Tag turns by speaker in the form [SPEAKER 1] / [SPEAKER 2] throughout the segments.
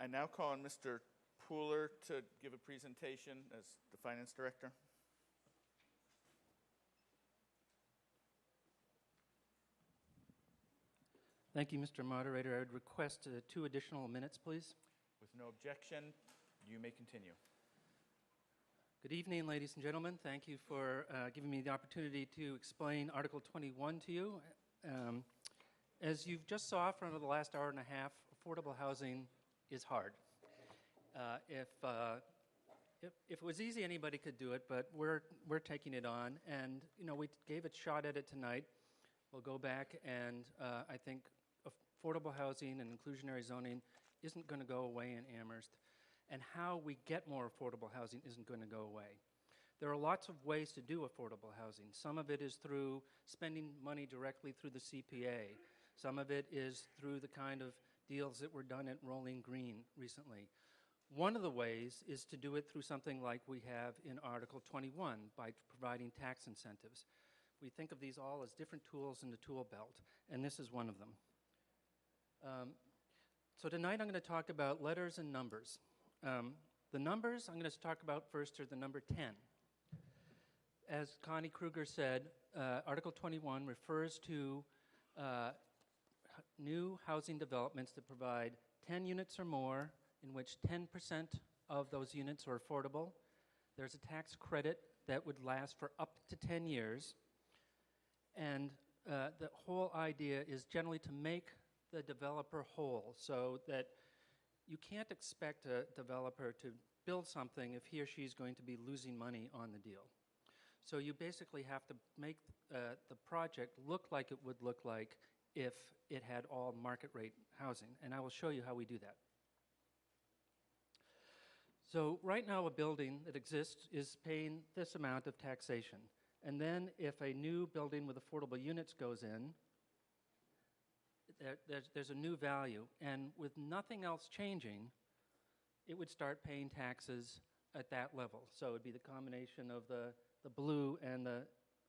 [SPEAKER 1] I now call on Mr. Pooler to give a presentation as the Finance Director.
[SPEAKER 2] Thank you, Mr. Moderator. I would request 2 additional minutes, please.
[SPEAKER 1] With no objection, you may continue.
[SPEAKER 2] Good evening, ladies and gentlemen. Thank you for giving me the opportunity to explain Article 21 to you. As you've just saw from the last hour and a half, affordable housing is hard. If it was easy, anybody could do it, but we're taking it on, and we gave a shot at it tonight. We'll go back, and I think affordable housing and inclusionary zoning isn't going to go away in Amherst, and how we get more affordable housing isn't going to go away. There are lots of ways to do affordable housing. Some of it is through spending money directly through the CPA. Some of it is through the kind of deals that were done at Rolling Green recently. One of the ways is to do it through something like we have in Article 21 by providing tax incentives. We think of these all as different tools in the tool belt, and this is one of them. So tonight I'm going to talk about letters and numbers. The numbers I'm going to talk about first are the number 10. As Connie Kruger said, Article 21 refers to new housing developments that provide 10 units or more, in which 10% of those units are affordable. There's a tax credit that would last for up to 10 years. And the whole idea is generally to make the developer whole, so that you can't expect a developer to build something if he or she is going to be losing money on the deal. So you basically have to make the project look like it would look like if it had all market rate housing, and I will show you how we do that. So right now a building that exists is paying this amount of taxation, and then if a new building with affordable units goes in, there's a new value, and with nothing else changing, it would start paying taxes at that level. So it would be the combination of the blue and the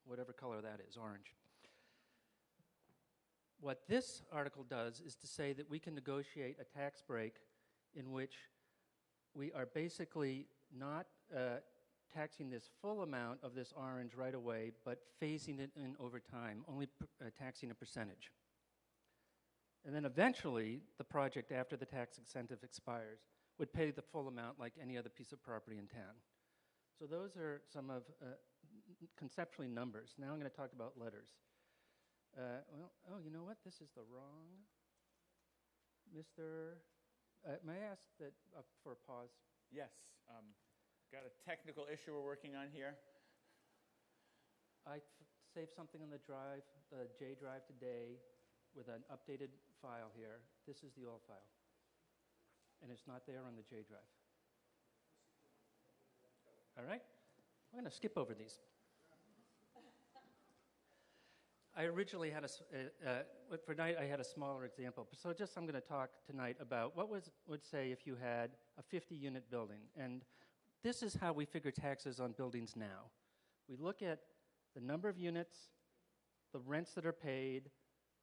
[SPEAKER 2] whatever color that is, orange. What this article does is to say that we can negotiate a tax break in which we are basically not taxing this full amount of this orange right away, but phasing it in over time, only taxing a percentage. And then eventually, the project, after the tax incentive expires, would pay the full amount like any other piece of property in town. So those are some of, conceptually, numbers. Now I'm going to talk about letters. You know what? This is the wrong. Mr. May I ask that for a pause?
[SPEAKER 1] Yes. Got a technical issue we're working on here.
[SPEAKER 2] I saved something on the drive, the J drive today, with an updated file here. This is the old file, and it's not there on the J drive. All right? I'm going to skip over these. I originally had for tonight I had a smaller example. So I'm going to talk tonight about what would say if you had a 50-unit building. And this is how we figure taxes on buildings now. We look at the number of units, the rents that are paid,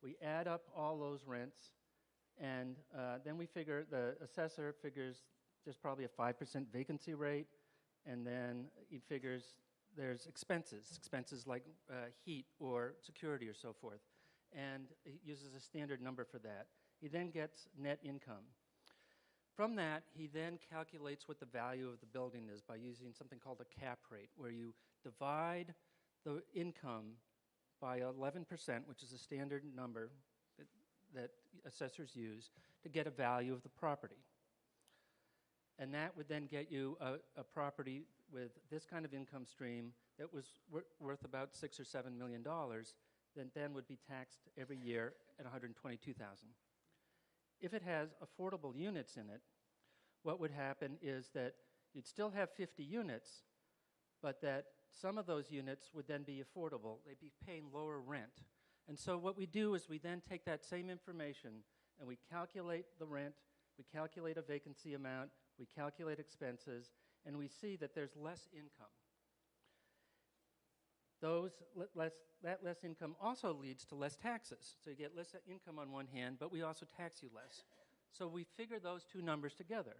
[SPEAKER 2] we add up all those rents, and then we figure, the assessor figures there's probably a 5% vacancy rate, and then he figures there's expenses like heat or security or so forth, and he uses a standard number for that. He then gets net income. From that, he then calculates what the value of the building is by using something called a cap rate, where you divide the income by 11%, which is a standard number that assessors use to get a value of the property. And that would then get you a property with this kind of income stream that was worth about $6 or $7 million, that then would be taxed every year at $122,000. If it has affordable units in it, what would happen is that you'd still have 50 units, but that some of those units would then be affordable. They'd be paying lower rent. And so what we do is we then take that same information and we calculate the rent, we calculate a vacancy amount, we calculate expenses, and we see that there's less income. That less income also leads to less taxes. So you get less income on one hand, but we also tax you less. So we figure those two numbers together.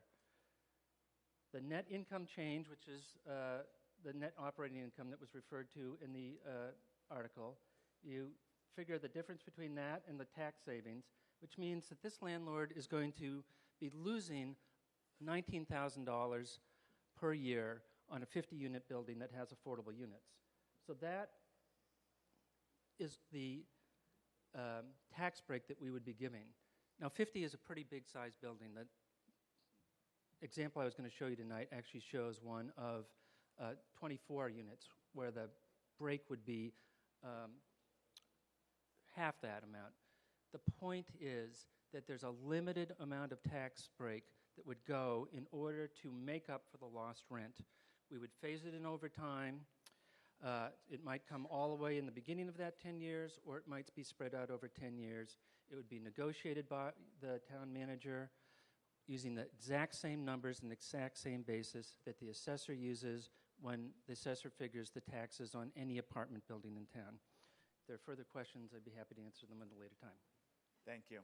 [SPEAKER 2] The net income change, which is the net operating income that was referred to in the article, you figure the difference between that and the tax savings, which means that this landlord is going to be losing $19,000 per year on a 50-unit building that has affordable units. So that is the tax break that we would be giving. Now, 50 is a pretty big-sized building. The example I was going to show you tonight actually shows one of 24 units, where the break would be half that amount. The point is that there's a limited amount of tax break that would go in order to make up for the lost rent. We would phase it in over time. It might come all the way in the beginning of that 10 years, or it might be spread out over 10 years. It would be negotiated by the town manager using the exact same numbers and the exact same basis that the assessor uses when the assessor figures the taxes on any apartment building in town. If there are further questions, I'd be happy to answer them at a later time.
[SPEAKER 1] Thank you.